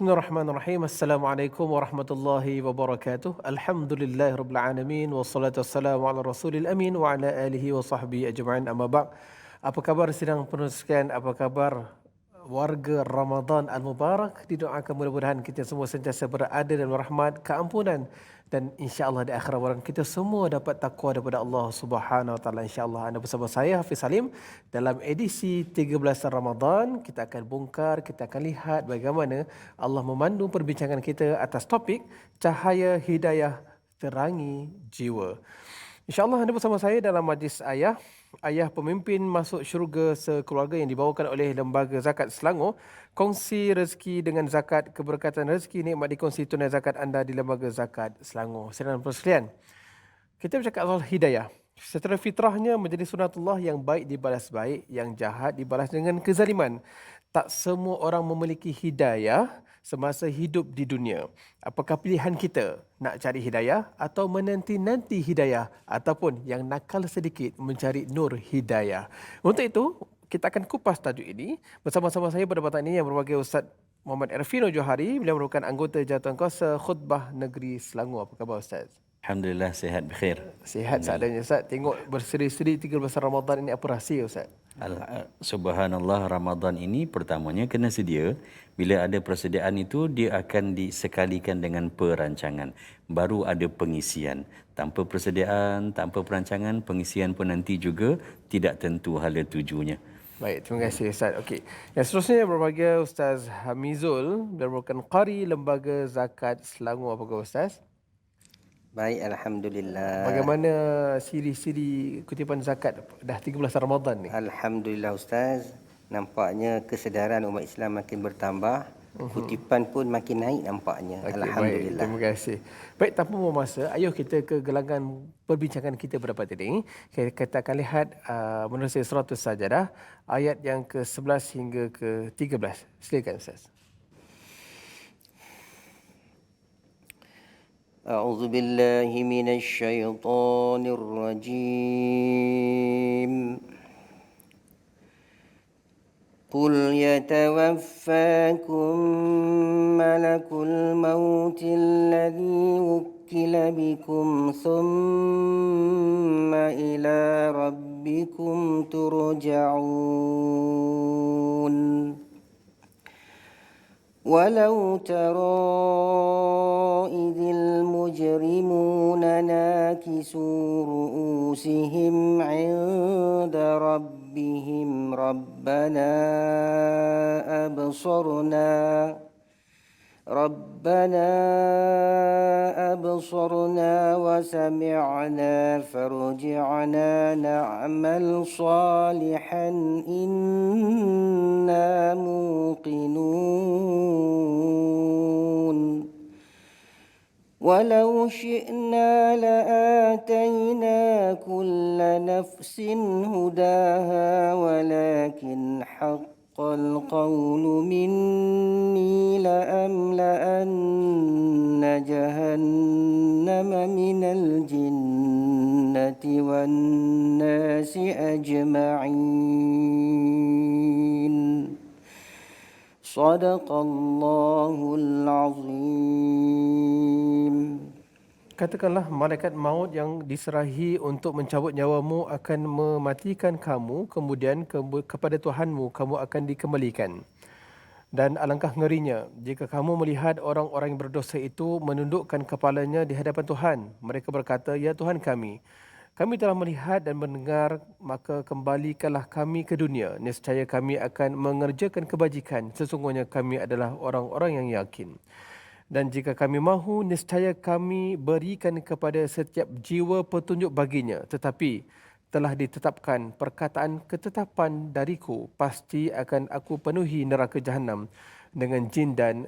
Bismillahirrahmanirrahim. Assalamualaikum warahmatullahi wabarakatuh. Alhamdulillahirabbil alamin wassalatu wassalamu ala rasulil amin wa ala alihi wa sahbihi ajma'in. Amma ba'd. Apa khabar sidang penulis sekalian? Apa khabar warga Ramadan Al-Mubarak? Didoakan mudah-mudahan kita semua sentiasa berada dalam rahmat, keampunan dan insya-Allah di akhirat orang kita semua dapat takwa daripada Allah Subhanahu wa taala. Insya-Allah anda bersama saya Hafiz Salim dalam edisi 13 Ramadan. Kita akan bongkar, kita akan lihat bagaimana Allah memandu perbincangan kita atas topik cahaya hidayah terangi jiwa. InsyaAllah anda bersama saya dalam majlis Ayah Pemimpin Masuk Syurga Sekeluarga yang dibawakan oleh Lembaga Zakat Selangor. Kongsi rezeki dengan zakat, keberkatan rezeki nikmat dikongsi tunai zakat anda di Lembaga Zakat Selangor. Sedang sekalian, kita bercakap soal hidayah. Secara fitrahnya menjadi sunatullah, yang baik dibalas baik, yang jahat dibalas dengan kezaliman. Tak semua orang memiliki hidayah semasa hidup di dunia. Apakah pilihan kita nak cari hidayah atau menanti-nanti hidayah, ataupun yang nakal sedikit mencari nur hidayah? Untuk itu, kita akan kupas tajuk ini bersama-sama saya pada petang ini yang berbagai Ustaz Muhammad Erfino Johari. Beliau merupakan anggota Jawatankuasa Khutbah Negeri Selangor. Apa khabar Ustaz? Alhamdulillah, sihat berkhair. Sihat seadanya Ustaz. Tengok berseri-seri 13 Ramadan ini, apa rahsia Ustaz? Subhanallah, Ramadan ini pertamanya kena sedia. Bila ada persediaan itu, dia akan disekalikan dengan perancangan. Baru ada pengisian. Tanpa persediaan, tanpa perancangan, pengisian pun nanti juga tidak tentu hala tujunya. Baik, terima kasih Ustaz. Okey. Yang seterusnya berbahagia Ustaz Hamizul, beliau merupakan qari Lembaga Zakat Selangor. Apa khabar Ustaz? Baik, Alhamdulillah. Bagaimana siri-siri kutipan zakat dah 13 Ramadan ni? Alhamdulillah Ustaz. Nampaknya kesedaran umat Islam makin bertambah. Kutipan pun makin naik nampaknya. Okay, Alhamdulillah. baik, terima kasih. Baik, tanpa membuang masa, ayuh kita ke gelangan perbincangan kita pada pagi ini. Kita akan lihat menerusi Suratul Sajadah, ayat yang ke-11 hingga ke-13. Silakan Ustaz. A'udzu billahi minasy syaithanir rajim. Qul yatawaffakum malakul maut alladhi wukkila bikum thumma ila rabbikum turja'un. ولو ترى إذ المجرمون ناكسوا رؤوسهم عند ربهم ربنا أبصرنا وسمعنا فارجعنا نعمل صالحا إنا موقنون ولو شئنا لآتينا كل نفس هداها ولكن حق القول مني لأملأن جهنم من الجنة والناس أجمعين صدق الله العظيم. Katakanlah malaikat maut yang diserahi untuk mencabut nyawamu akan mematikan kamu, kemudian kepada Tuhanmu kamu akan dikembalikan. Dan alangkah ngerinya jika kamu melihat orang-orang yang berdosa itu menundukkan kepalanya di hadapan Tuhan. Mereka berkata, "Ya Tuhan kami telah melihat dan mendengar, maka kembalikanlah kami ke dunia. Nescaya kami akan mengerjakan kebajikan. Sesungguhnya kami adalah orang-orang yang yakin. Dan jika kami mahu, nescaya kami berikan kepada setiap jiwa petunjuk baginya. Tetapi telah ditetapkan perkataan ketetapan dariku, pasti akan aku penuhi neraka Jahannam dengan jin dan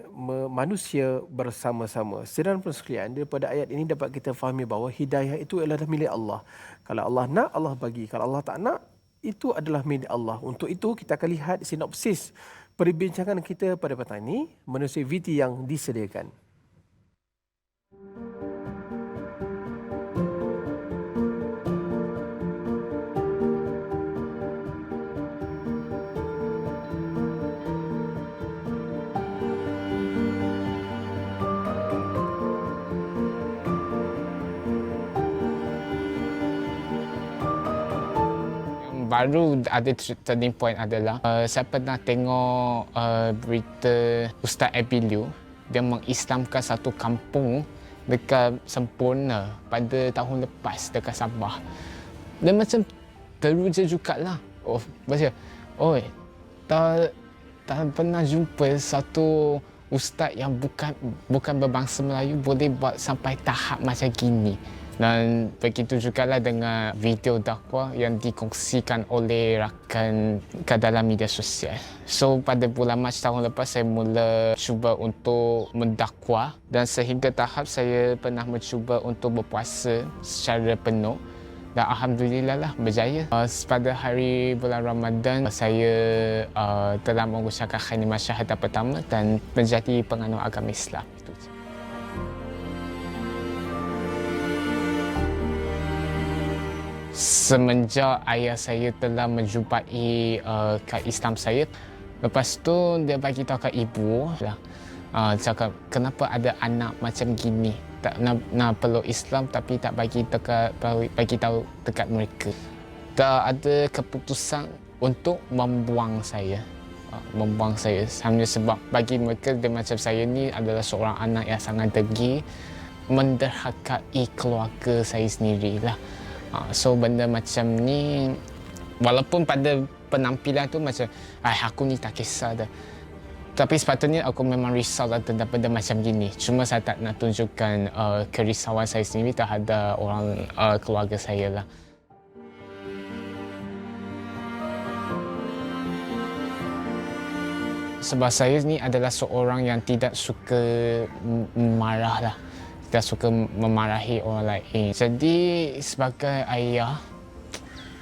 manusia bersama-sama." Sedang sekalian, daripada ayat ini dapat kita fahami bahawa hidayah itu adalah milik Allah. Kalau Allah nak, Allah bagi. Kalau Allah tak nak, itu adalah milik Allah. Untuk itu kita akan lihat sinopsis perbincangan kita pada petang ini menerusi VT yang disediakan. baru ada turning point adalah saya pernah tengok berita Ustaz Abiliu. Dia mengislamkan satu kampung dekat Sempurna pada tahun lepas dekat Sabah. Dan macam teruja jugalah. Oi, tak pernah jumpa satu ustaz yang bukan berbangsa Melayu boleh buat sampai tahap macam gini. Dan begitu jugalah dengan video dakwah yang dikongsikan oleh rakan ke dalam media sosial. So pada bulan Mac tahun lepas saya mula cuba untuk mendakwah dan sehingga tahap saya pernah mencuba untuk berpuasa secara penuh. Dan alhamdulillah lah berjaya. Pada hari bulan Ramadan saya telah mengucapkan kalimah syahadah pertama dan menjadi penganut agama Islam. Itu je. Semenjak ayah saya telah menjumpai kad Islam saya, lepas tu dia bagi tahu kat ibu lah, cakap kenapa ada anak macam gini, tak nak peluk Islam tapi tak bagi tahu dekat mereka. Tak ada keputusan untuk membuang saya. Hanya sebab bagi mereka dia macam saya ni adalah seorang anak yang sangat degil, menderhakai keluarga saya sendirilah. So benda macam ni, walaupun pada penampilan tu macam aku ni tak kisah dah, tapi sepatutnya aku memang risau lah tentang benda macam gini. Cuma saya tak nak tunjukkan kerisauan saya sendiri terhadap orang keluarga saya lah. Sebab saya ni adalah seorang yang tidak suka marah lah. Tidak suka memarahi orang lain. Jadi sebagai ayah,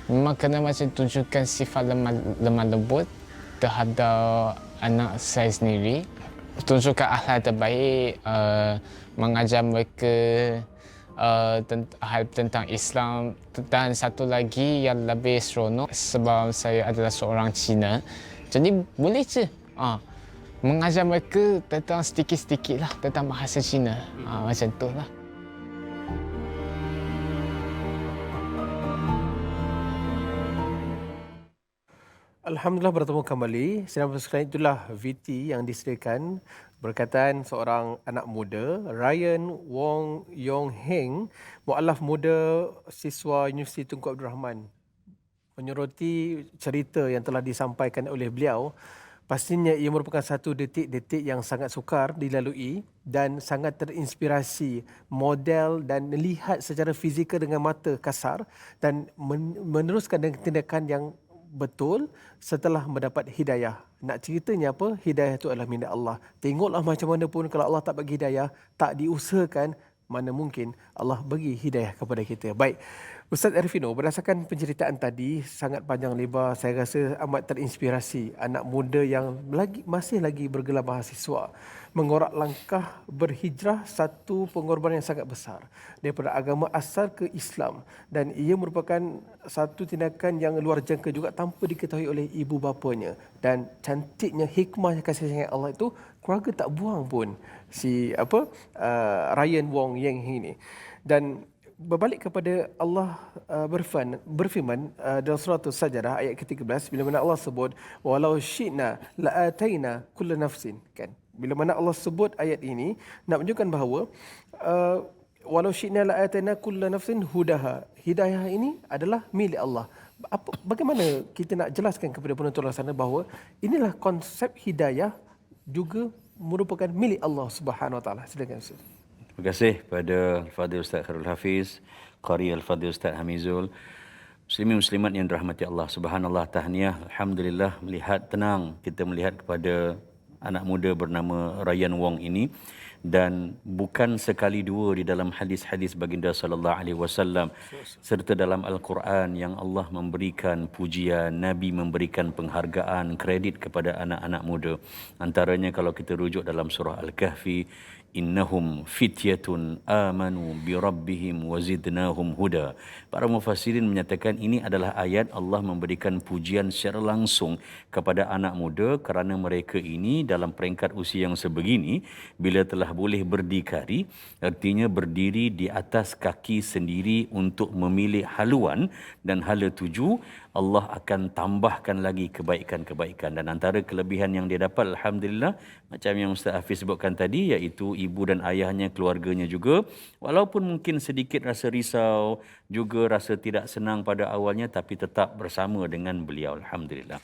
memang kena macam tunjukkan sifat lemah lembut terhadap anak saya sendiri. Tunjukkan akhlak terbaik, mengajar mereka hal tentang Islam. Dan satu lagi yang lebih seronok sebab saya adalah seorang Cina. Jadi boleh je mengajar mereka tentang sedikit-sedikit lah tentang bahasa Cina. Macam tu lah. Alhamdulillah bertemu kembali. Sedang sekalian itulah VT yang disediakan berkaitan seorang anak muda, Ryan Wong Yong Heng, mualaf muda siswa Universiti Tunku Abdul Rahman. Menyoroti cerita yang telah disampaikan oleh beliau, pastinya ia merupakan satu detik-detik yang sangat sukar dilalui dan sangat terinspirasi model dan melihat secara fizikal dengan mata kasar dan meneruskan dengan tindakan yang betul setelah mendapat hidayah. Nak ceritanya apa? Hidayah itu adalah milik Allah. Tengoklah macam mana pun kalau Allah tak bagi hidayah, tak diusahakan, mana mungkin Allah bagi hidayah kepada kita. Baik, Ustaz Arifino, berdasarkan penceritaan tadi sangat panjang lebar, saya rasa amat terinspirasi. Anak muda yang masih lagi bergelar mahasiswa mengorak langkah berhijrah, satu pengorbanan yang sangat besar daripada agama asal ke Islam, dan ia merupakan satu tindakan yang luar jangka juga tanpa diketahui oleh ibu bapanya. Dan cantiknya hikmah kasih sayang Allah itu, keluarga tak buang pun Ryan Wong Yang ini. Dan berbalik kepada Allah berfirman dalam surah As-Sajdah ayat ke-13, bila mana Allah sebut walau syi'na la'ataina kulla nafsin, kan? Bila mana Allah sebut ayat ini nak menunjukkan bahawa walau syi'na la'ataina kulla nafsin hudaha, hidayah ini adalah milik Allah. Bagaimana kita nak jelaskan kepada penonton luar sana bahawa inilah konsep hidayah juga merupakan milik Allah Subhanahu Wa Taala. Silakan Ustaz. Terima kasih kepada Al-Fadhil Ustaz Khairul Hafiz, Qari Al-Fadhil Ustaz Hamizul. Muslimin muslimat yang dirahmati Allah. Subhanallah, tahniah, alhamdulillah, melihat tenang kita melihat kepada anak muda bernama Ryan Wong ini, dan bukan sekali dua di dalam hadis-hadis baginda sallallahu alaihi wasallam serta dalam Al-Quran yang Allah memberikan pujian, Nabi memberikan penghargaan, kredit kepada anak-anak muda. Antaranya kalau kita rujuk dalam surah Al-Kahfi, innahum fityatun amanu bi rabbihim wazidnahum huda. Para mufassirin menyatakan ini adalah ayat Allah memberikan pujian secara langsung kepada anak muda kerana mereka ini dalam peringkat usia yang sebegini bila telah boleh berdikari, artinya berdiri di atas kaki sendiri untuk memilih haluan dan hala tuju, Allah akan tambahkan lagi kebaikan-kebaikan. Dan antara kelebihan yang dia dapat, alhamdulillah, macam yang Ustaz Hafiz sebutkan tadi, iaitu ibu dan ayahnya, keluarganya juga, walaupun mungkin sedikit rasa risau, juga rasa tidak senang pada awalnya, tapi tetap bersama dengan beliau, alhamdulillah.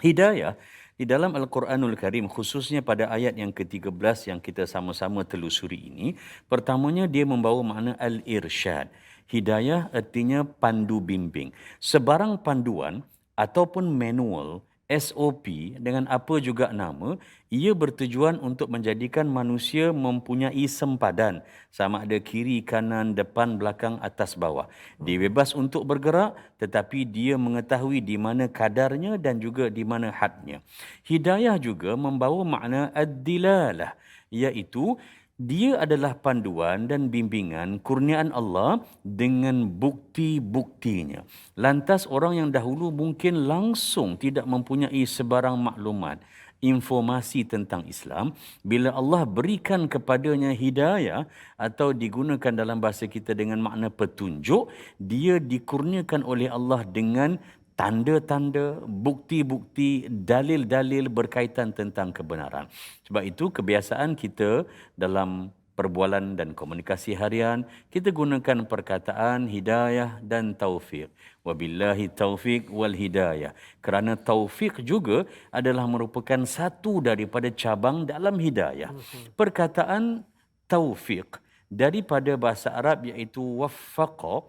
Hidayah di dalam Al-Quranul Karim, khususnya pada ayat yang ke-13 yang kita sama-sama telusuri ini, pertamanya dia membawa makna al-irsyad. Hidayah artinya pandu bimbing. Sebarang panduan ataupun manual, SOP dengan apa juga nama, ia bertujuan untuk menjadikan manusia mempunyai sempadan sama ada kiri, kanan, depan, belakang, atas, bawah. Dia bebas untuk bergerak tetapi dia mengetahui di mana kadarnya dan juga di mana hadnya. Hidayah juga membawa makna ad-dilalah, iaitu dia adalah panduan dan bimbingan kurniaan Allah dengan bukti-buktinya. Lantas orang yang dahulu mungkin langsung tidak mempunyai sebarang maklumat, informasi tentang Islam, bila Allah berikan kepadanya hidayah atau digunakan dalam bahasa kita dengan makna petunjuk, dia dikurniakan oleh Allah dengan tanda-tanda, bukti-bukti, dalil-dalil berkaitan tentang kebenaran. Sebab itu kebiasaan kita dalam perbualan dan komunikasi harian, kita gunakan perkataan hidayah dan taufik. Wabillahi taufik wal hidayah. Kerana taufik juga adalah merupakan satu daripada cabang dalam hidayah. Perkataan taufik daripada bahasa Arab iaitu waffaqa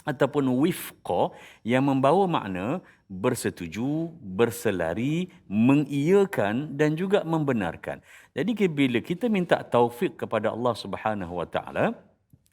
ataupun wifqa, yang membawa makna bersetuju, berselari, mengiyakan dan juga membenarkan. Jadi bila kita minta taufik kepada Allah Subhanahu Wa Taala,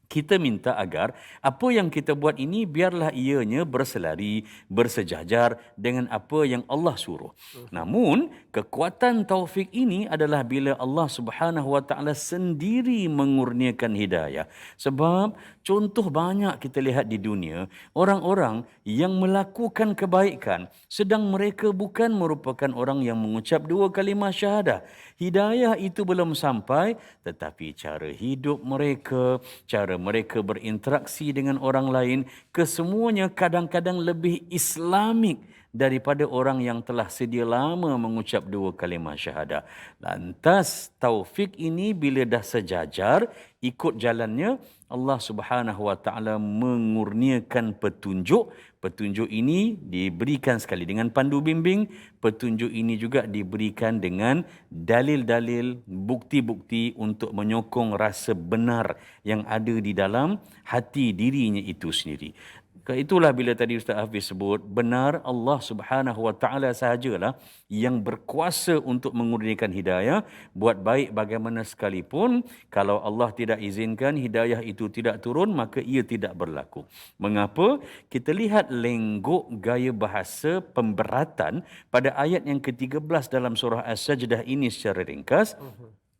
kita minta agar apa yang kita buat ini biarlah ianya berselari, bersejajar dengan apa yang Allah suruh. Namun, kekuatan taufik ini adalah bila Allah Subhanahu Wa Taala sendiri mengurniakan hidayah. Sebab contoh banyak kita lihat di dunia, orang-orang yang melakukan kebaikan sedang mereka bukan merupakan orang yang mengucap 2 kalimah syahadah. Hidayah itu belum sampai, tetapi cara hidup mereka, cara mereka berinteraksi dengan orang lain, kesemuanya kadang-kadang lebih Islamik daripada orang yang telah sedia lama mengucap 2 kalimah syahadah. Lantas taufik ini bila dah sejajar, ikut jalannya, Allah Subhanahu Wa Taala mengurniakan petunjuk. Petunjuk ini diberikan sekali dengan pandu bimbing, petunjuk ini juga diberikan dengan dalil-dalil, bukti-bukti untuk menyokong rasa benar yang ada di dalam hati dirinya itu sendiri. Itulah bila tadi Ustaz Hafiz sebut, benar Allah Subhanahu Wa Taala sahajalah yang berkuasa untuk mengurniakan hidayah. Buat baik bagaimana sekalipun, kalau Allah tidak izinkan hidayah itu tidak turun, maka ia tidak berlaku. Mengapa? Kita lihat lenggok gaya bahasa pemberatan pada ayat yang ke-13 dalam surah As-Sajdah ini secara ringkas.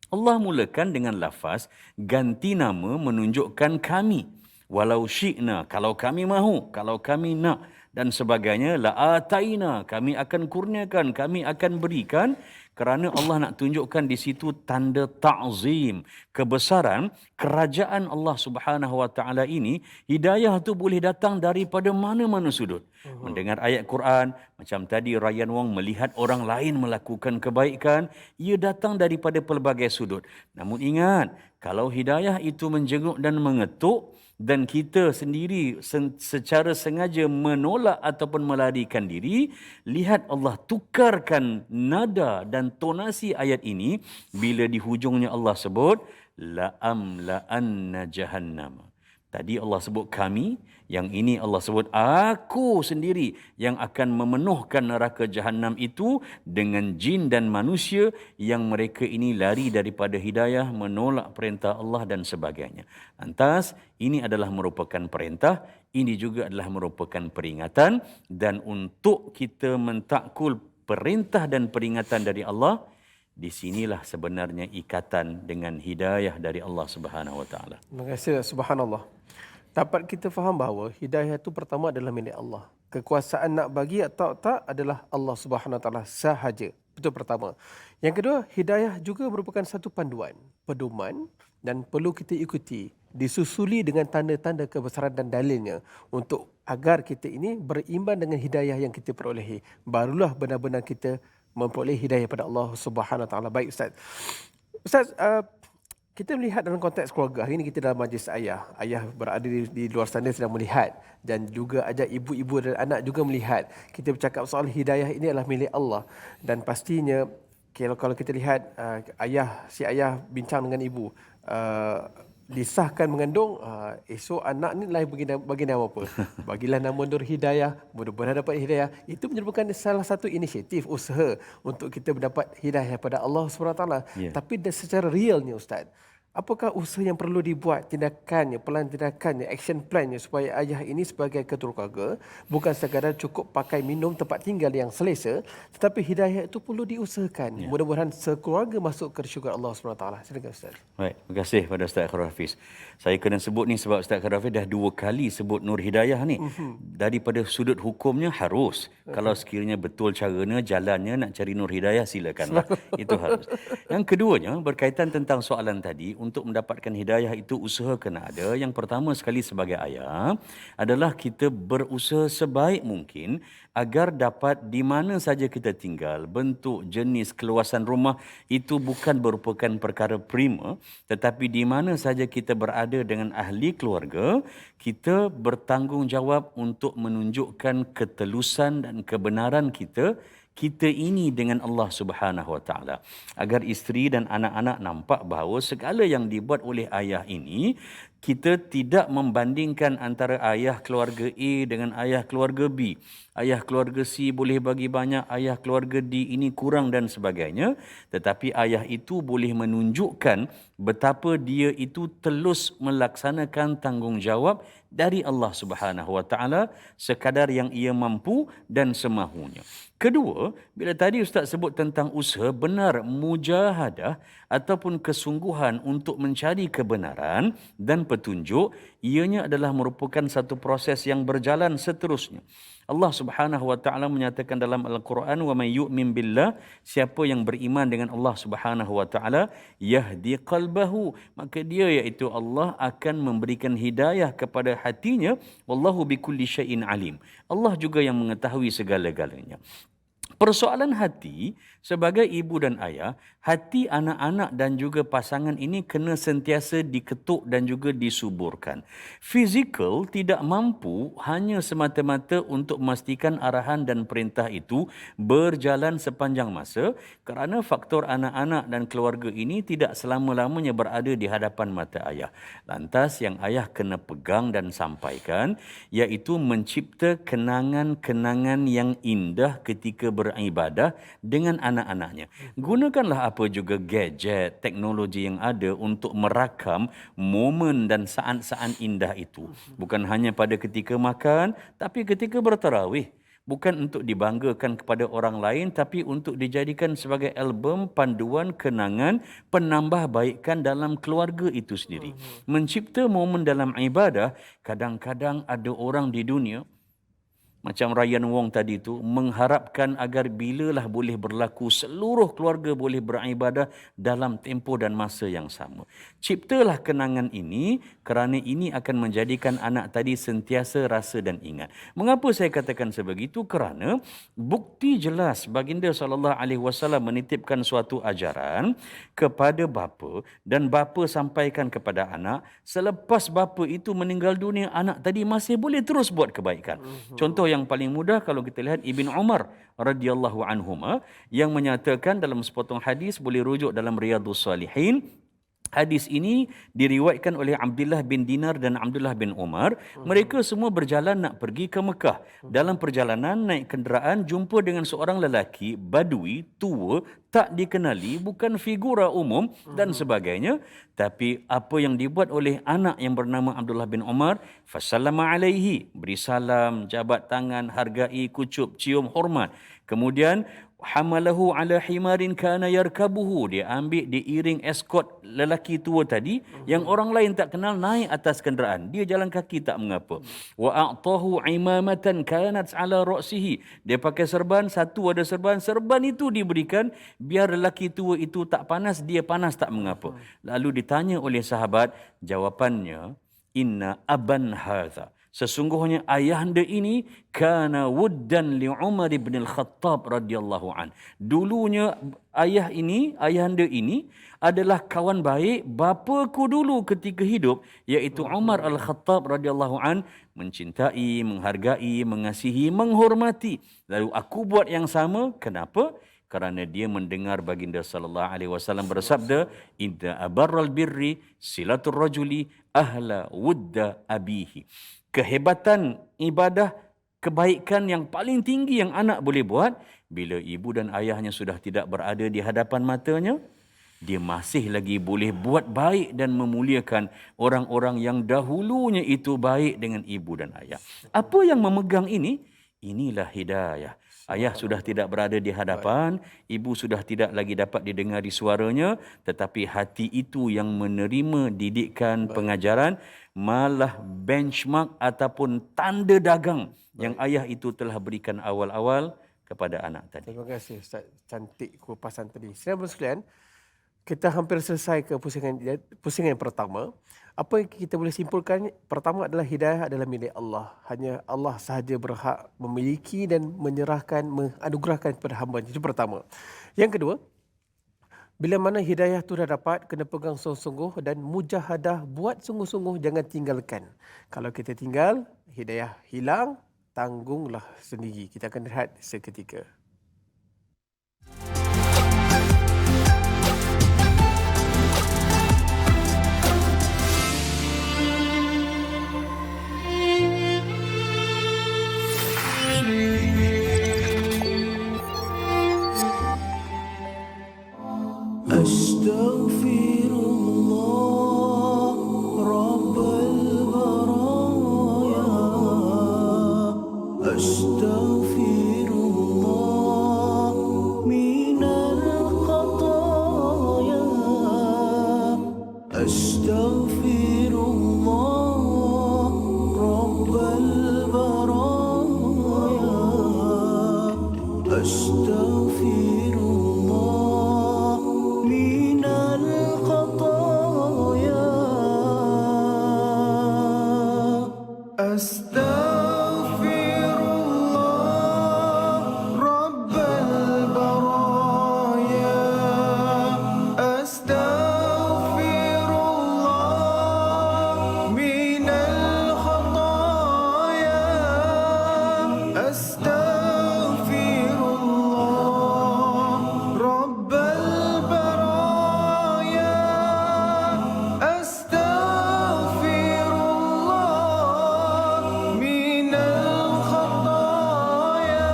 Allah mulakan dengan lafaz ganti nama menunjukkan kami. Walau syi'na, kalau kami mahu, kalau kami nak dan sebagainya, la ataina, kami akan kurniakan, kami akan berikan, kerana Allah nak tunjukkan di situ tanda ta'zim, kebesaran kerajaan Allah Subhanahu Wa Taala ini. Hidayah tu boleh datang daripada mana-mana sudut. Mendengar ayat Quran, macam tadi Ryan Wong melihat orang lain melakukan kebaikan, ia datang daripada pelbagai sudut. Namun ingat, kalau hidayah itu menjenguk dan mengetuk, dan kita sendiri secara sengaja menolak ataupun melarikan diri, lihat Allah tukarkan nada dan tonasi ayat ini bila di hujungnya Allah sebut la'amla'anna jahannam. Tadi Allah sebut kami, yang ini Allah sebut aku sendiri yang akan memenuhkan neraka jahanam itu dengan jin dan manusia yang mereka ini lari daripada hidayah, menolak perintah Allah dan sebagainya. Lantas ini adalah merupakan perintah, ini juga adalah merupakan peringatan, dan untuk kita mentakul perintah dan peringatan dari Allah, Di sinilah sebenarnya ikatan dengan hidayah dari Allah Subhanahu Wa Taala. Terima kasih, subhanallah. Dapat kita faham bahawa hidayah itu pertama adalah milik Allah. Kekuasaan nak bagi atau tak adalah Allah Subhanahu Wa Taala sahaja. Itu pertama. Yang kedua, hidayah juga merupakan satu panduan, pedoman dan perlu kita ikuti, disusuli dengan tanda-tanda kebesaran dan dalilnya untuk agar kita ini beriman dengan hidayah yang kita perolehi. Barulah benar-benar kita memperoleh hidayah pada Allah Subhanahu Wa Taala. Baik Ustaz. Ustaz, kita melihat dalam konteks keluarga. Hari ini kita dalam majlis ayah. Ayah berada di luar sana sedang melihat. Dan juga ajak ibu-ibu dan anak juga melihat. Kita bercakap soal hidayah ini adalah milik Allah. Dan pastinya, kalau kita lihat si ayah bincang dengan ibu. Disahkan mengandung, esok anak ni lain bagi nama apa? Bagilah nama Nur Hidayah, mudah-mudahan dapat hidayah. Itu merupakan salah satu inisiatif usaha untuk kita mendapat hidayah pada Allah SWT. Ya. Tapi secara realnya Ustaz, apakah usaha yang perlu dibuat, tindakannya, pelan tindakannya, action plannya supaya ayah ini sebagai ketua keluarga bukan sekadar cukup pakai minum tempat tinggal yang selesa, tetapi hidayah itu perlu diusahakan. Ya. Mudah-mudahan sekeluarga masuk ke syurga Allah SWT. Silakan Ustaz. Baik, terima kasih pada Ustaz Khairul Hafiz. Saya kena sebut ni sebab Ustaz Khairul Hafiz dah 2 kali sebut Nur Hidayah ni. Daripada sudut hukumnya harus. Kalau sekiranya betul caranya, jalannya nak cari Nur Hidayah, silakanlah. Itu harus. Yang keduanya berkaitan tentang soalan tadi, untuk mendapatkan hidayah itu usaha kena ada. Yang pertama sekali sebagai ayah adalah kita berusaha sebaik mungkin agar dapat di mana saja kita tinggal, bentuk, jenis, keluasan rumah itu bukan merupakan perkara prima, tetapi di mana saja kita berada dengan ahli keluarga, kita bertanggungjawab untuk menunjukkan ketelusan dan kebenaran kita ini dengan Allah Subhanahu Wa Taala, agar isteri dan anak-anak nampak bahawa segala yang dibuat oleh ayah ini, kita tidak membandingkan antara ayah keluarga A dengan ayah keluarga B. Ayah keluarga C boleh bagi banyak, ayah keluarga D ini kurang dan sebagainya. Tetapi ayah itu boleh menunjukkan betapa dia itu telus melaksanakan tanggungjawab dari Allah Subhanahu Wa Taala sekadar yang ia mampu dan semahunya. Kedua, bila tadi Ustaz sebut tentang usaha, benar mujahadah ataupun kesungguhan untuk mencari kebenaran dan petunjuk, ianya adalah merupakan satu proses yang berjalan seterusnya. Allah Subhanahu Wa Taala menyatakan dalam Al-Quran, "Wa may yu'min billah", siapa yang beriman dengan Allah Subhanahu Wa Taala, yahdi qalbahu, maka dia iaitu Allah akan memberikan hidayah kepada hatinya. Wallahu bikulli syai'in alim. Allah juga yang mengetahui segala-galanya. Persoalan hati, sebagai ibu dan ayah, hati anak-anak dan juga pasangan ini kena sentiasa diketuk dan juga disuburkan. Fizikal tidak mampu hanya semata-mata untuk memastikan arahan dan perintah itu berjalan sepanjang masa, kerana faktor anak-anak dan keluarga ini tidak selama-lamanya berada di hadapan mata ayah. Lantas yang ayah kena pegang dan sampaikan iaitu mencipta kenangan-kenangan yang indah ketika beribadah dengan anak-anaknya. Gunakanlah apa juga gadget, teknologi yang ada untuk merakam momen dan saat-saat indah itu. Bukan hanya pada ketika makan, tapi ketika bertarawih. Bukan untuk dibanggakan kepada orang lain, tapi untuk dijadikan sebagai album panduan kenangan penambah baikan dalam keluarga itu sendiri. Mencipta momen dalam ibadah, kadang-kadang ada orang di dunia, macam Ryan Wong tadi tu, mengharapkan agar bilalah boleh berlaku seluruh keluarga boleh beribadah dalam tempoh dan masa yang sama. Ciptalah kenangan ini, kerana ini akan menjadikan anak tadi sentiasa rasa dan ingat. Mengapa saya katakan sebegitu? Kerana bukti jelas baginda SAW menitipkan suatu ajaran kepada bapa dan bapa sampaikan kepada anak. Selepas bapa itu meninggal dunia, anak tadi masih boleh terus buat kebaikan. Contoh yang paling mudah kalau kita lihat Ibn Umar radhiyallahu anhuma yang menyatakan dalam sepotong hadis, boleh rujuk dalam Riyadhus Salihin. Hadis ini diriwayatkan oleh Abdullah bin Dinar dan Abdullah bin Umar. Mereka semua berjalan nak pergi ke Mekah. Dalam perjalanan naik kenderaan, jumpa dengan seorang lelaki badui tua, tak dikenali, bukan figura umum dan sebagainya. Tapi apa yang dibuat oleh anak yang bernama Abdullah bin Umar, fasallama alaihi, beri salam, jabat tangan, hargai, kucup, cium, hormat. Kemudian hamalahu ala himarin kana yarkabuhu, dia ambil, diiring escort lelaki tua tadi yang orang lain tak kenal, naik atas kenderaan, dia jalan kaki tak mengapa. Wa a'tahu imamatan kanat ala ra'sihi, dia pakai serban, satu ada serban, serban itu diberikan biar lelaki tua itu tak panas, dia panas tak mengapa. Lalu ditanya oleh sahabat, jawapannya, inna aban hadza, sesungguhnya ayahanda ini kana wuddan li Umar bin Al-Khattab radhiyallahu an. Dulunya ayahanda ini adalah kawan baik bapaku dulu ketika hidup, iaitu Umar Al-Khattab radhiyallahu an, mencintai, menghargai, mengasihi, menghormati. Lalu aku buat yang sama, kenapa? Kerana dia mendengar baginda sallallahu alaihi wasallam bersabda, inna abarral birri silatul rajuli ahla wudda abihi. Kehebatan ibadah, kebaikan yang paling tinggi yang anak boleh buat, bila ibu dan ayahnya sudah tidak berada di hadapan matanya, dia masih lagi boleh buat baik dan memuliakan orang-orang yang dahulunya itu baik dengan ibu dan ayah. Apa yang memegang ini? Inilah hidayah. Ayah sudah tidak berada di hadapan, ibu sudah tidak lagi dapat didengari suaranya, tetapi hati itu yang menerima didikan, pengajaran, malah benchmark ataupun tanda dagang yang ayah itu telah berikan awal-awal kepada anak tadi. Terima kasih Ustaz, cantik kupasan tadi. Saudara sekalian, kita hampir selesai ke pusingan yang pertama. Apa yang kita boleh simpulkan? Pertama adalah hidayah adalah milik Allah. Hanya Allah sahaja berhak memiliki dan menyerahkan, menganugerahkan kepada hamba-Nya. Itu pertama. Yang kedua, bila mana hidayah itu dah dapat, kena pegang sungguh-sungguh dan mujahadah, buat sungguh-sungguh, jangan tinggalkan. Kalau kita tinggal, hidayah hilang, tanggunglah sendiri. Kita akan rehat seketika. Astaghfirullah Rabbal baraya, Astaghfirullah minal khataya, Astaghfirullah Rabbal baraya, Astaghfirullah minal khataya, Astaghfirullah Rabbal baraya, Astaghfirullah minal khataya, Astaghfirullah Rabbal baraya, Astaghfirullah minal khataya.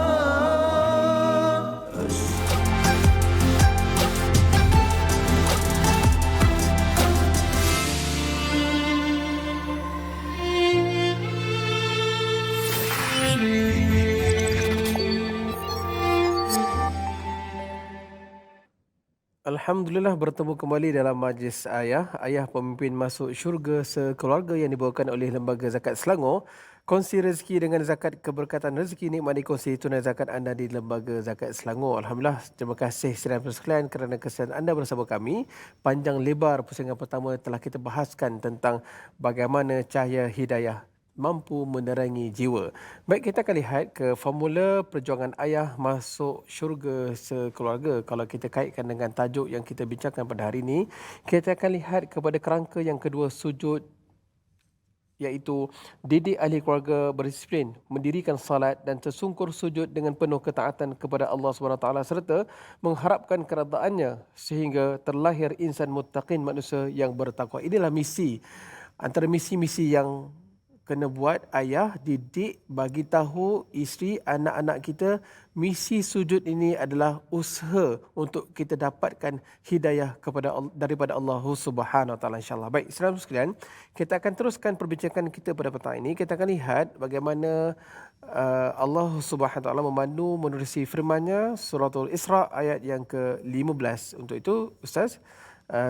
Alhamdulillah bertemu kembali dalam majlis ayah. Ayah pemimpin masuk syurga sekeluarga yang dibawakan oleh Lembaga Zakat Selangor. Kongsi rezeki dengan zakat keberkatan rezeki, nikmati kongsi tunai zakat anda di Lembaga Zakat Selangor. Alhamdulillah, terima kasih saudara sekalian kerana kesediaan anda bersama kami. Panjang lebar pusingan pertama telah kita bahaskan tentang bagaimana cahaya hidayah mampu menerangi jiwa. Baik, kita akan lihat ke formula perjuangan ayah masuk syurga sekeluarga. Kalau kita kaitkan dengan tajuk yang kita bincangkan pada hari ini, kita akan lihat kepada kerangka yang kedua, sujud, iaitu didik ahli keluarga berdisiplin, mendirikan salat dan tersungkur sujud dengan penuh ketaatan kepada Allah SWT serta mengharapkan keredaannya sehingga terlahir insan muttaqin, manusia yang bertakwa. Inilah misi, antara misi-misi yang kena buat, ayah didik, bagi tahu isteri, anak-anak kita, misi sujud ini adalah usaha untuk kita dapatkan hidayah daripada Allah Subhanahu Wa Taala, insya-Allah. Baik, saudara sekalian, kita akan teruskan perbincangan kita pada petang ini. Kita akan lihat bagaimana Allah Subhanahu Wa Taala memandu menerusi firman-Nya, suratul Isra ayat yang ke-15. Untuk itu, Ustaz,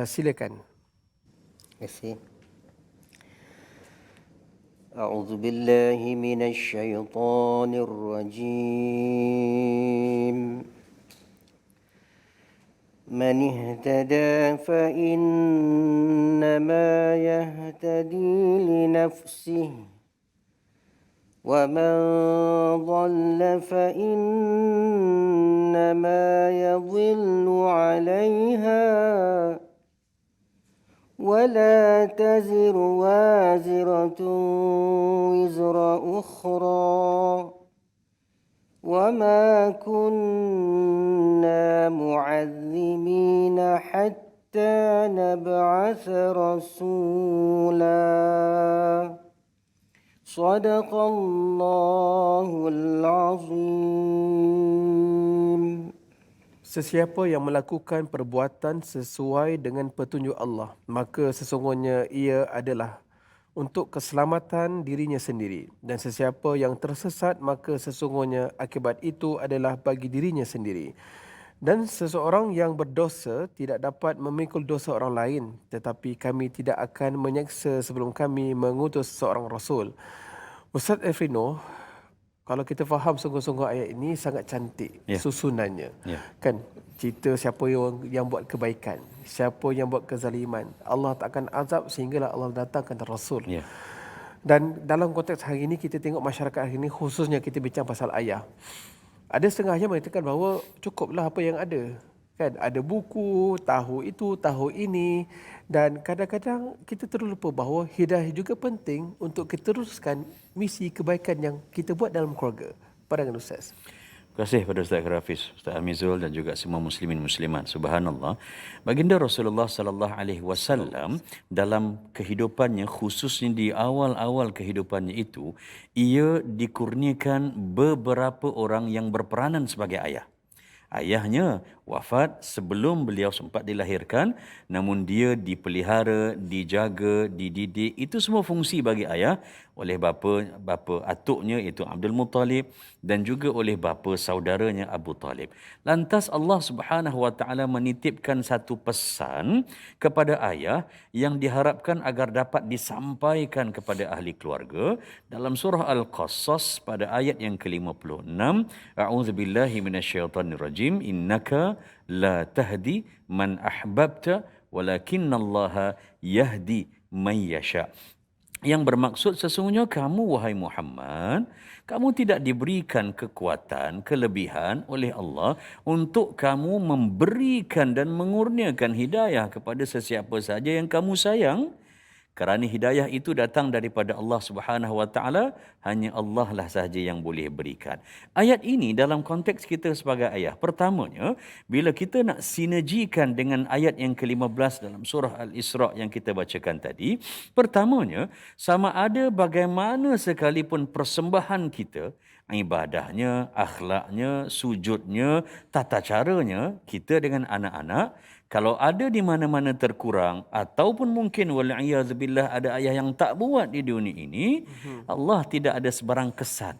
silakan. Terima kasih. أعوذ بالله من الشيطان الرجيم من اهتدى فإنما يهتدي لنفسه ومن ضل فإنما يضل عليها ولا تزر وازرة وزر أخرى وما كنا معذبين حتى نبعث رسولا صدق الله العظيم. Sesiapa yang melakukan perbuatan sesuai dengan petunjuk Allah, maka sesungguhnya ia adalah untuk keselamatan dirinya sendiri. Dan sesiapa yang tersesat, maka sesungguhnya akibat itu adalah bagi dirinya sendiri. Dan seseorang yang berdosa tidak dapat memikul dosa orang lain, tetapi kami tidak akan menyeksa sebelum kami mengutus seorang Rasul. Ustaz Afrino, kalau kita faham sungguh-sungguh ayat ini sangat cantik susunannya. Kan, cerita siapa yang buat kebaikan, siapa yang buat kezaliman, Allah tak akan azab sehinggalah Allah datangkan Rasul. Dan dalam konteks hari ini, kita tengok masyarakat hari ini, khususnya kita bincang pasal ayah. Ada setengahnya mengatakan bahawa cukuplah apa yang ada. Kan, ada buku, tahu itu, tahu ini. Dan kadang-kadang kita terlupa bahawa hidayah juga penting untuk kita teruskan misi kebaikan yang kita buat dalam keluarga. Pandangan Ustaz. Terima kasih pada Ustaz Hafiz, Ustaz Amizul dan juga semua muslimin muslimat. Subhanallah. Baginda Rasulullah sallallahu alaihi wasallam dalam kehidupannya, khususnya di awal-awal kehidupannya itu, ia dikurniakan beberapa orang yang berperanan sebagai ayah. Ayahnya wafat sebelum beliau sempat dilahirkan, namun dia dipelihara, dijaga, dididik. Itu semua fungsi bagi ayah oleh bapa atuknya iaitu Abdul Muttalib dan juga oleh bapa saudaranya Abu Talib. Lantas Allah Subhanahu Wa Taala menitipkan satu pesan kepada ayah yang diharapkan agar dapat disampaikan kepada ahli keluarga dalam surah Al-Qasas pada ayat yang ke-56. A'udzubillahi minasyaitonirrajim. Innaka la tahdi man ahbabta walakinnallaha yahdi man yasha. Yang bermaksud sesungguhnya kamu wahai Muhammad, kamu tidak diberikan kekuatan, kelebihan oleh Allah untuk kamu memberikan dan mengurniakan hidayah kepada sesiapa saja yang kamu sayang. Kerana hidayah itu datang daripada Allah Subhanahu Wa Taala, hanya Allah lah sahaja yang boleh berikan. Ayat ini dalam konteks kita sebagai ayah, pertamanya, bila kita nak sinergikan dengan ayat yang ke-15 dalam surah Al-Isra yang kita bacakan tadi, pertamanya, sama ada bagaimana sekalipun persembahan kita, ibadahnya, akhlaknya, sujudnya, tata caranya, kita dengan anak-anak, kalau ada di mana-mana terkurang ataupun mungkin wal'iyazubillah ada ayah yang tak buat di dunia ini, Allah tidak ada sebarang kesan.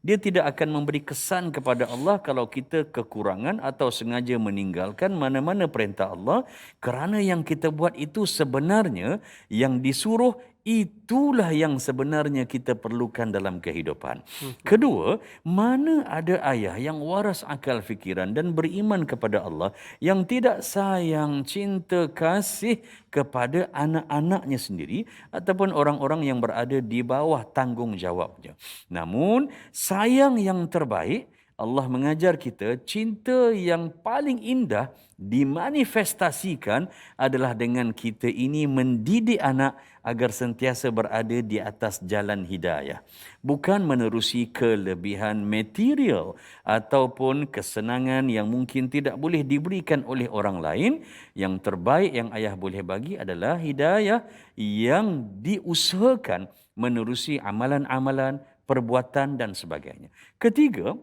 Dia tidak akan memberi kesan kepada Allah kalau kita kekurangan atau sengaja meninggalkan mana-mana perintah Allah, kerana yang kita buat itu sebenarnya yang disuruh, itulah yang sebenarnya kita perlukan dalam kehidupan. Kedua, mana ada ayah yang waras akal fikiran dan beriman kepada Allah, yang tidak sayang, cinta, kasih kepada anak-anaknya sendiri ataupun orang-orang yang berada di bawah tanggungjawabnya. Namun, sayang yang terbaik, Allah mengajar kita cinta yang paling indah dimanifestasikan adalah dengan kita ini mendidik anak agar sentiasa berada di atas jalan hidayah. Bukan menerusi kelebihan material ataupun kesenangan yang mungkin tidak boleh diberikan oleh orang lain. Yang terbaik yang ayah boleh bagi adalah hidayah yang diusahakan menerusi amalan-amalan, perbuatan dan sebagainya. Ketiga,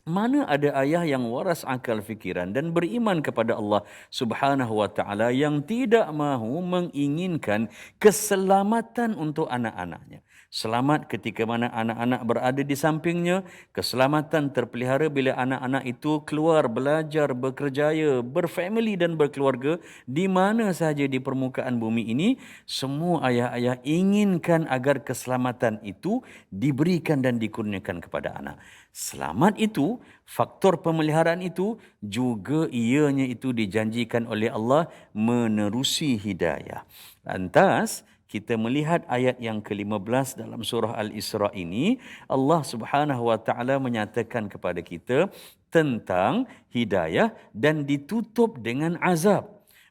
mana ada ayah yang waras akal fikiran dan beriman kepada Allah Subhanahu wa taala yang tidak mahu menginginkan keselamatan untuk anak-anaknya. Selamat ketika mana anak-anak berada di sampingnya, keselamatan terpelihara bila anak-anak itu keluar belajar, berkerjaya, berfamili dan berkeluarga di mana sahaja di permukaan bumi ini. Semua ayah-ayah inginkan agar keselamatan itu diberikan dan dikurniakan kepada anak. Selamat itu, faktor pemeliharaan itu juga ianya itu dijanjikan oleh Allah menerusi hidayah. Lantas, kita melihat ayat yang ke-15 dalam surah Al-Isra ini, Allah Subhanahu wa taala menyatakan kepada kita tentang hidayah dan ditutup dengan azab.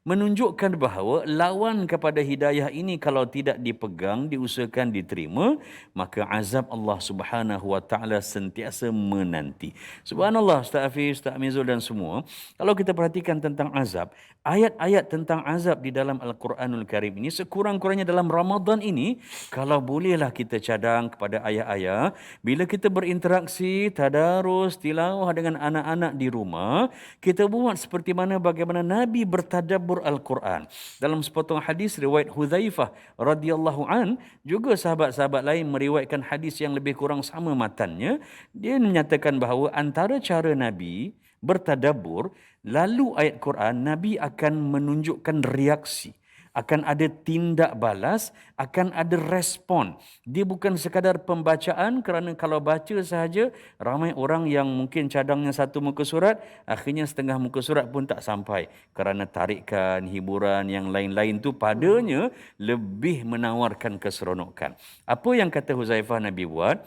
Menunjukkan bahawa lawan kepada hidayah ini kalau tidak dipegang, diusahakan diterima, maka azab Allah Subhanahu wa taala sentiasa menanti. Subhanallah, Ustaz Hafiz, Ustaz Mizul dan semua, kalau kita perhatikan tentang azab, ayat-ayat tentang azab di dalam Al-Quranul Karim ini sekurang-kurangnya dalam Ramadan ini, kalau bolehlah kita cadang kepada ayah-ayah, bila kita berinteraksi, tadarus, tilawah dengan anak-anak di rumah, kita buat seperti mana bagaimana Nabi bertadabbur Al-Quran. Dalam sepotong hadis riwayat Hudzaifah radhiyallahu an, juga sahabat-sahabat lain meriwayatkan hadis yang lebih kurang sama matannya. Dia menyatakan bahawa antara cara Nabi bertadabbur, lalu ayat Quran, Nabi akan menunjukkan reaksi. Akan ada tindak balas, akan ada respon. Dia bukan sekadar pembacaan, kerana kalau baca sahaja, ramai orang yang mungkin cadangnya satu muka surat, akhirnya setengah muka surat pun tak sampai. Kerana tarikan, hiburan yang lain-lain tu padanya lebih menawarkan keseronokan. Apa yang kata Huzaifah Nabi buat?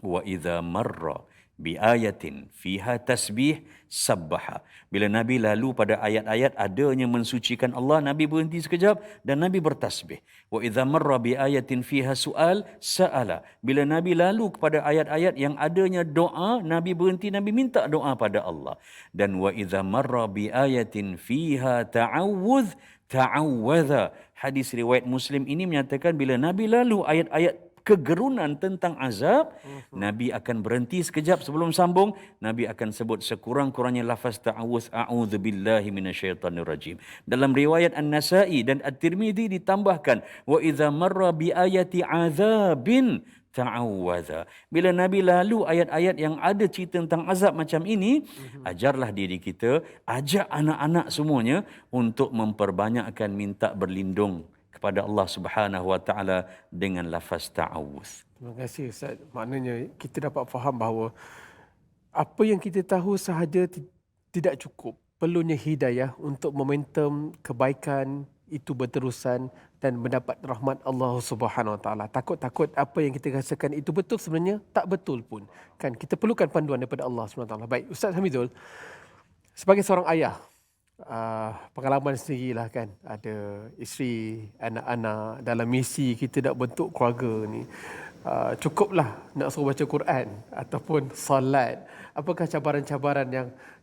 Wa idza marra bi ayatin fiha tasbih sabbaha. Bila Nabi lalu pada ayat-ayat adanya mensucikan Allah, Nabi berhenti sekejap dan Nabi bertasbih. Wa idza marra bi ayatin fiha sual sa'ala. Bila Nabi lalu kepada ayat-ayat yang adanya doa, Nabi berhenti, Nabi minta doa pada Allah. Dan wa idza marra bi ayatin fiha ta'awudz ta'awwadha. Hadis riwayat Muslim ini menyatakan bila Nabi lalu ayat-ayat kegerunan tentang azab, Nabi akan berhenti sekejap sebelum sambung. Nabi akan sebut sekurang-kurangnya lafaz ta'awuz, a'udzubillahi minasyaitanir rajim. Dalam riwayat An-Nasa'i dan At-Tirmidzi ditambahkan wa idza marra bi ayati azabin ta'awwadha. Bila Nabi lalu ayat-ayat yang ada cerita tentang azab macam ini, ajarlah diri kita, ajak anak-anak semuanya untuk memperbanyakkan minta berlindung kepada Allah Subhanahu wa taala dengan lafaz ta'awuz. Terima kasih Ustaz. Maknanya kita dapat faham bahawa apa yang kita tahu sahaja tidak cukup. Perlunya hidayah untuk momentum kebaikan itu berterusan dan mendapat rahmat Allah Subhanahu wa taala. Takut-takut apa yang kita rasakan itu betul, sebenarnya tak betul pun. Kan kita perlukan panduan daripada Allah Subhanahu wa taala. Baik, Ustaz Hamidul, sebagai seorang ayah, pengalaman sendirilah kan, ada isteri, anak-anak, dalam misi kita nak bentuk keluarga ni, cukuplah nak suruh baca Quran ataupun salat. Apakah cabaran-cabaran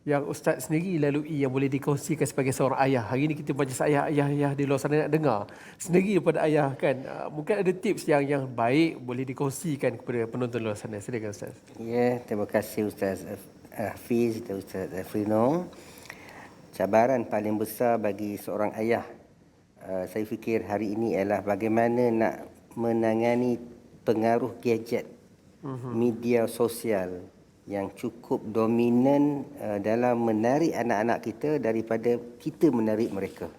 yang Ustaz sendiri lalui yang boleh dikongsikan sebagai seorang ayah? Hari ini kita banyak ayah-ayah di luar sana nak dengar sendiri daripada ayah kan. Mungkin ada tips yang baik boleh dikongsikan kepada penonton luar sana. Silakan Ustaz. Ya, terima kasih Ustaz Hafiz dan Ustaz Afrino. Cabaran paling besar bagi seorang ayah, saya fikir hari ini ialah bagaimana nak menangani pengaruh gadget, media sosial yang cukup dominan dalam menarik anak-anak kita daripada kita menarik mereka.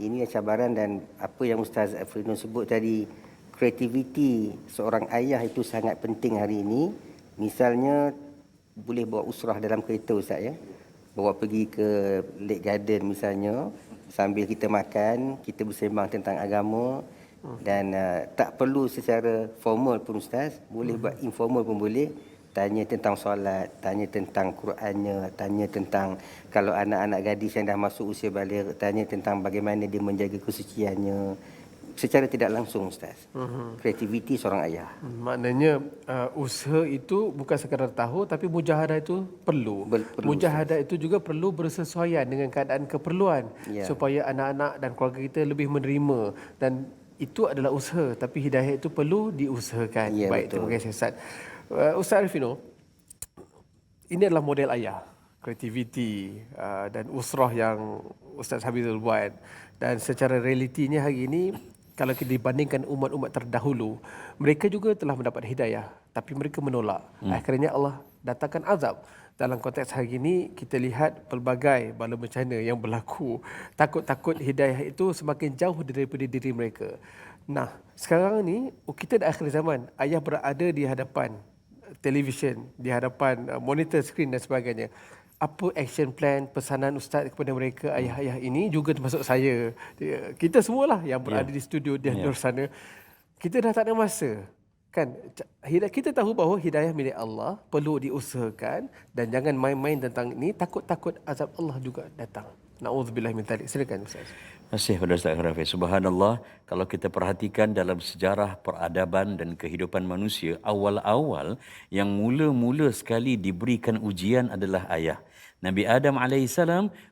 Ini cabaran, dan apa yang Ustaz Afrino sebut tadi, kreativiti seorang ayah itu sangat penting hari ini. Misalnya boleh bawa usrah dalam kereta Ustaz ya. Bawa pergi ke Lake Garden misalnya, sambil kita makan, kita bersembang tentang agama, dan tak perlu secara formal pun Ustaz, boleh buat informal pun boleh. tanya tentang solat, tanya tentang Qurannya, tanya tentang kalau anak-anak gadis yang dah masuk usia baligh, tanya tentang bagaimana dia menjaga kesuciannya. Secara tidak langsung Ustaz. Kreativiti seorang ayah. Maknanya usaha itu bukan sekadar tahu, tapi mujahadah itu perlu. Perlu, Mujahadah itu juga perlu bersesuaian dengan keadaan keperluan Ya. supaya anak-anak dan keluarga kita lebih menerima, dan itu adalah usaha, tapi hidayah itu perlu diusahakan. Ya, Baik, betul. terima kasih Ustaz. Ustaz Arifino, ini adalah model ayah, kreativiti dan usrah yang Ustaz Habibul buat. Dan secara realitinya hari ini, kalau kita dibandingkan umat-umat terdahulu, mereka juga telah mendapat hidayah, tapi mereka menolak. Akhirnya Allah datangkan azab. Dalam konteks hari ini, kita lihat pelbagai bala bencana yang berlaku. Takut-takut hidayah itu semakin jauh daripada diri mereka. Nah, sekarang ni, kita dah akhir zaman. Ayah berada di hadapan televisyen, di hadapan monitor skrin dan sebagainya. Apa action plan, pesanan Ustaz kepada mereka, ayah-ayah ini, juga termasuk saya. Kita semualah yang berada di studio di luar sana. Kita dah tak ada masa. Kan? Kita tahu bahawa hidayah milik Allah, perlu diusahakan, dan jangan main-main tentang ini, takut-takut azab Allah juga datang. Na'udzubillah min dzalik. Silakan Ustaz. Terima kasih kepada Ustaz Rafi. Subhanallah, kalau kita perhatikan dalam sejarah peradaban dan kehidupan manusia, awal-awal yang mula-mula sekali diberikan ujian adalah ayah. Nabi Adam AS,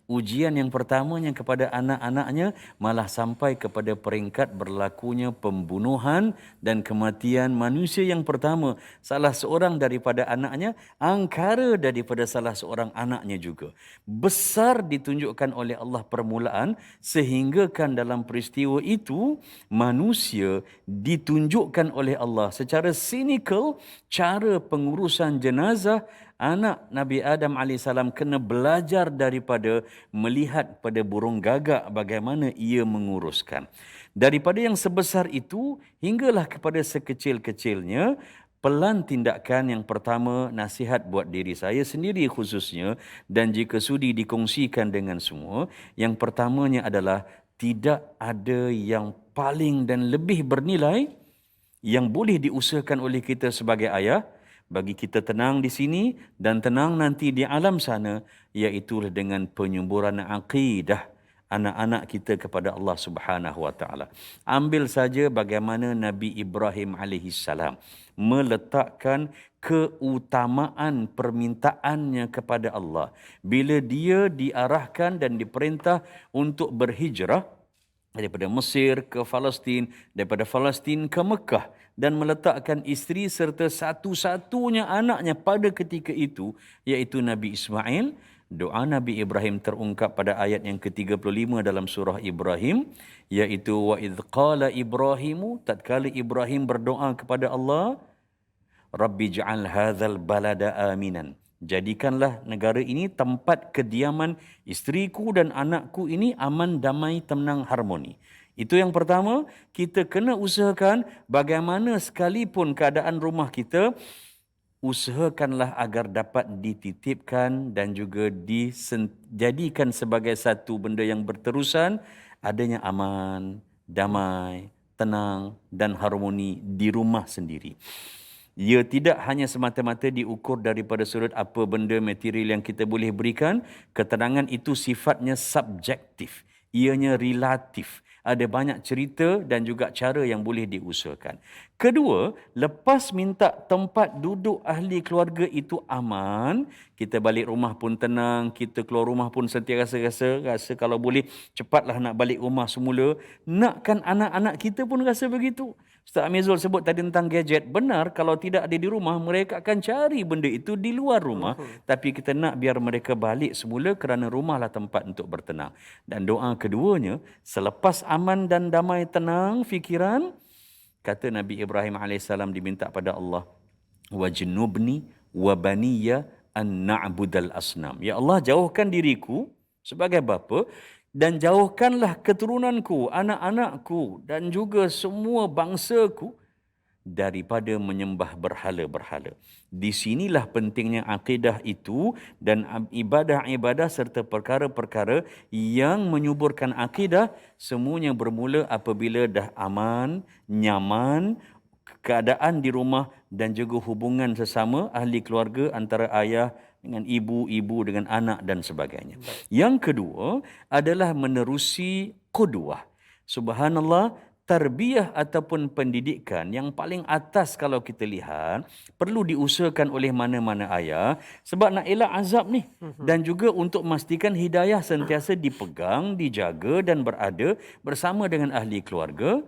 ujian yang pertamanya kepada anak-anaknya malah sampai kepada peringkat berlakunya pembunuhan dan kematian manusia yang pertama. Salah seorang daripada anaknya, angkara daripada salah seorang anaknya juga. Besar ditunjukkan oleh Allah permulaan, sehingga kan dalam peristiwa itu manusia ditunjukkan oleh Allah secara cynical cara pengurusan jenazah. Anak Nabi Adam AS kena belajar daripada melihat pada burung gagak bagaimana ia menguruskan. Daripada yang sebesar itu hinggalah kepada sekecil-kecilnya, pelan tindakan yang pertama, nasihat buat diri saya sendiri khususnya, dan jika sudi dikongsikan dengan semua, yang pertamanya adalah tidak ada yang paling dan lebih bernilai yang boleh diusahakan oleh kita sebagai ayah, bagi kita tenang di sini dan tenang nanti di alam sana, iaitu dengan penyuburan akidah anak-anak kita kepada Allah Subhanahu wa taala. Ambil saja bagaimana Nabi Ibrahim alaihissalam meletakkan keutamaan permintaannya kepada Allah bila dia diarahkan dan diperintah untuk berhijrah daripada Mesir ke Palestin, daripada Palestin ke Mekah, dan meletakkan isteri serta satu-satunya anaknya pada ketika itu, iaitu Nabi Ismail. Doa Nabi Ibrahim terungkap pada ayat yang ke-35 dalam surah Ibrahim, iaitu wa idh qala Ibrahimu, tatkala Ibrahim berdoa kepada Allah, Rabbi ja'al hadzal balada aminan, jadikanlah negara ini tempat kediaman isteriku dan anakku ini aman, damai, tenang, harmoni. Itu yang pertama, kita kena usahakan bagaimana sekalipun keadaan rumah kita, usahakanlah agar dapat dititipkan dan juga dijadikan sebagai satu benda yang berterusan, adanya aman, damai, tenang dan harmoni di rumah sendiri. Ia tidak hanya semata-mata diukur daripada sudut apa benda material yang kita boleh berikan. Ketenangan itu sifatnya subjektif. Ianya relatif. Ada banyak cerita dan juga cara yang boleh diusahakan. Kedua, lepas minta tempat duduk ahli keluarga itu aman, kita balik rumah pun tenang, kita keluar rumah pun sentiasa rasa kalau boleh cepatlah nak balik rumah semula. Nakkan anak-anak kita pun rasa begitu. Ustaz Amizul sebut tadi tentang gadget. Benar, kalau tidak ada di rumah, mereka akan cari benda itu di luar rumah. Tapi kita nak biar mereka balik semula kerana rumahlah tempat untuk bertenang. Dan doa keduanya, selepas aman dan damai tenang fikiran, kata Nabi Ibrahim AS diminta pada Allah, wajnubni wa baniya an na'budal asnam. Ya Allah, jauhkan diriku sebagai bapa dan jauhkanlah keturunanku, anak-anakku dan juga semua bangsaku daripada menyembah berhala-berhala. Di sinilah pentingnya akidah itu dan ibadah-ibadah serta perkara-perkara yang menyuburkan akidah, semuanya bermula apabila dah aman, nyaman, keadaan di rumah dan juga hubungan sesama ahli keluarga antara ayah dengan ibu, ibu dengan anak dan sebagainya. Yang kedua adalah menerusi qudwah. Subhanallah, tarbiyah ataupun pendidikan yang paling atas kalau kita lihat perlu diusahakan oleh mana-mana ayah sebab nak elak azab ni dan juga untuk memastikan hidayah sentiasa dipegang, dijaga dan berada bersama dengan ahli keluarga.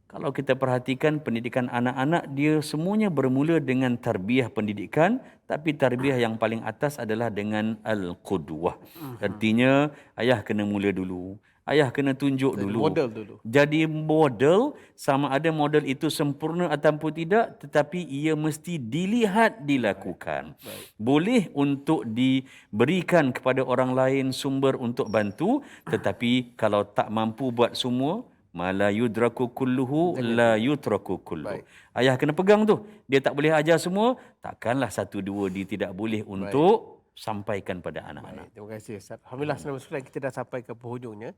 Kalau kita perhatikan pendidikan anak-anak, dia semuanya bermula dengan tarbiyah pendidikan, tapi tarbiyah yang paling atas adalah dengan al-qudwah. Artinya, ayah kena mula dulu. Ayah kena tunjuk dulu. Model dulu. Jadi model, sama ada model itu sempurna ataupun tidak, tetapi ia mesti dilihat, dilakukan. Boleh untuk diberikan kepada orang lain sumber untuk bantu, tetapi kalau tak mampu buat semua, mala yudraku kulluhu la yutraku kulluhu. Ayah kena pegang tu. Dia tak boleh ajar semua, takkanlah satu dua dia tidak boleh untuk sampaikan pada anak-anak. Terima kasih Ustaz. Alhamdulillah, senang sekali kita dah sampai ke penghujungnya.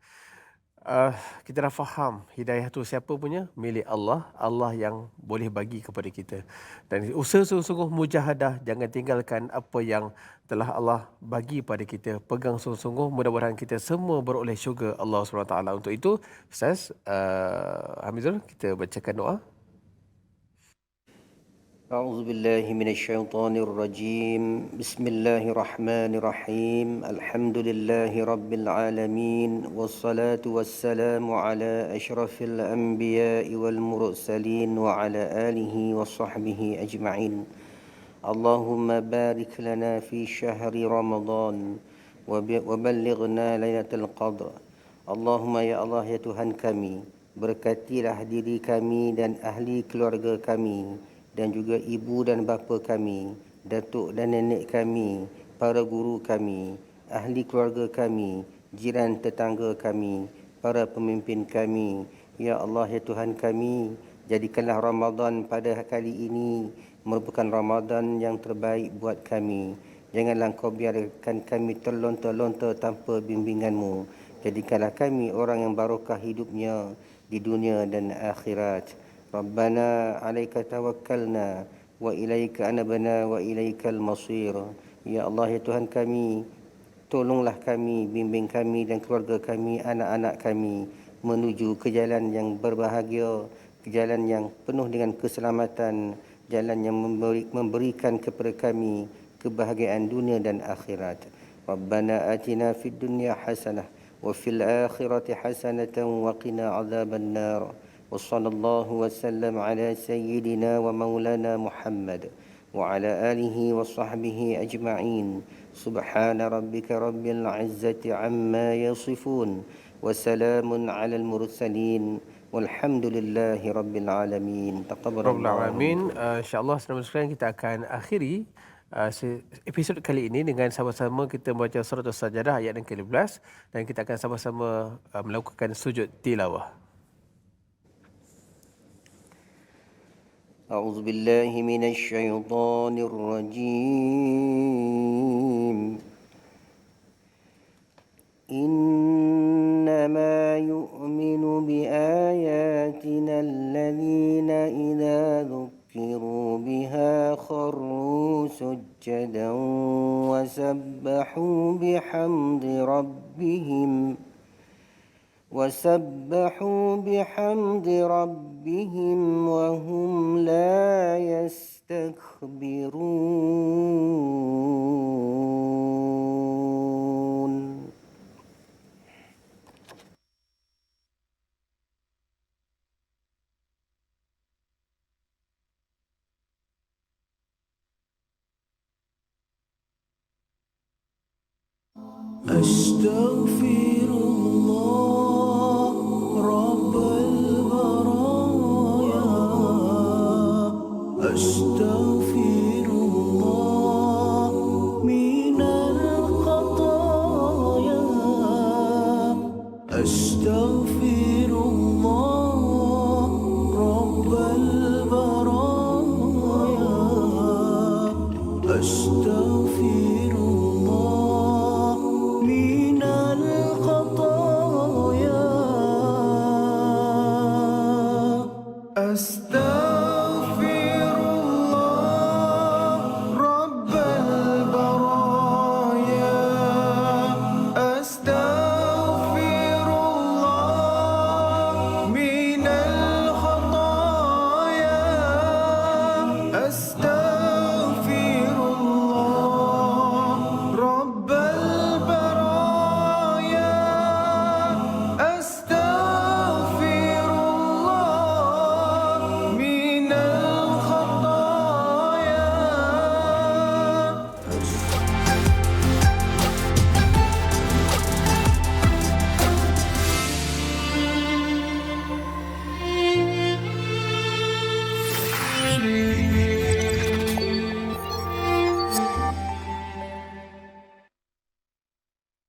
Kita dah faham hidayah tu siapa punya? Milik Allah. Allah yang boleh bagi kepada kita. Dan usaha sungguh-sungguh mujahadah, jangan tinggalkan apa yang telah Allah bagi pada kita. Pegang sungguh-sungguh, mudah-mudahan kita semua beroleh syurga Allah SWT. Untuk itu, Ustaz Hamizul, kita bacakan doa. أعوذ بالله من الشيطان الرجيم بسم الله الرحمن الرحيم الحمد لله رب العالمين والصلاة والسلام على أشرف الأنبياء والمرسلين وعلى آله وصحبه أجمعين اللهم بارك لنا في شهر رمضان وبلغنا ليلة القدر اللهم ya Allah ya Tuhan kami, berkatilah diri kami dan ahli keluarga kami dan juga ibu dan bapa kami, datuk dan nenek kami, para guru kami, ahli keluarga kami, jiran tetangga kami, para pemimpin kami. Ya Allah, ya Tuhan kami, jadikanlah Ramadan pada kali ini merupakan Ramadan yang terbaik buat kami. Janganlah Kau biarkan kami terlontar-lontar tanpa bimbingan-Mu. Jadikanlah kami orang yang barokah hidupnya di dunia dan akhirat. Rabbana alaika tawakkalna wa ilaika anabna wa ilaikal masir. Ya Allah, ya Tuhan kami, tolonglah kami, bimbing kami dan keluarga kami, anak-anak kami menuju ke jalan yang berbahagia, ke jalan yang penuh dengan keselamatan, jalan yang memberikan kepada kami kebahagiaan dunia dan akhirat. Rabbana atina fid dunya hasanah wa fil akhirati hasanatan wa qina adzaban nar. وصلى الله وسلم على سيدنا ومولانا محمد وعلى آله وصحبه أجمعين سبحان ربك رب العزة عما يصفون وسلام على المرسلين والحمد لله رب العالمين تقبل الله. InsyaAllah senang kita akan akhiri episod kali ini dengan sama-sama kita membaca surat As-Sajdah ayat yang ke-15 dan kita akan sama-sama melakukan sujud tilawah. أعوذ بالله من الشيطان الرجيم إنما يؤمن بآياتنا الذين إذا ذكروا بها خروا سجدا وسبحوا بحمد ربهم وهم لا يستكبرون. أستغفر الله رب البرايا أستغفر الله من الخطايا أستغفر الله رب البرايا أستغفر الله من الخطايا أستغفر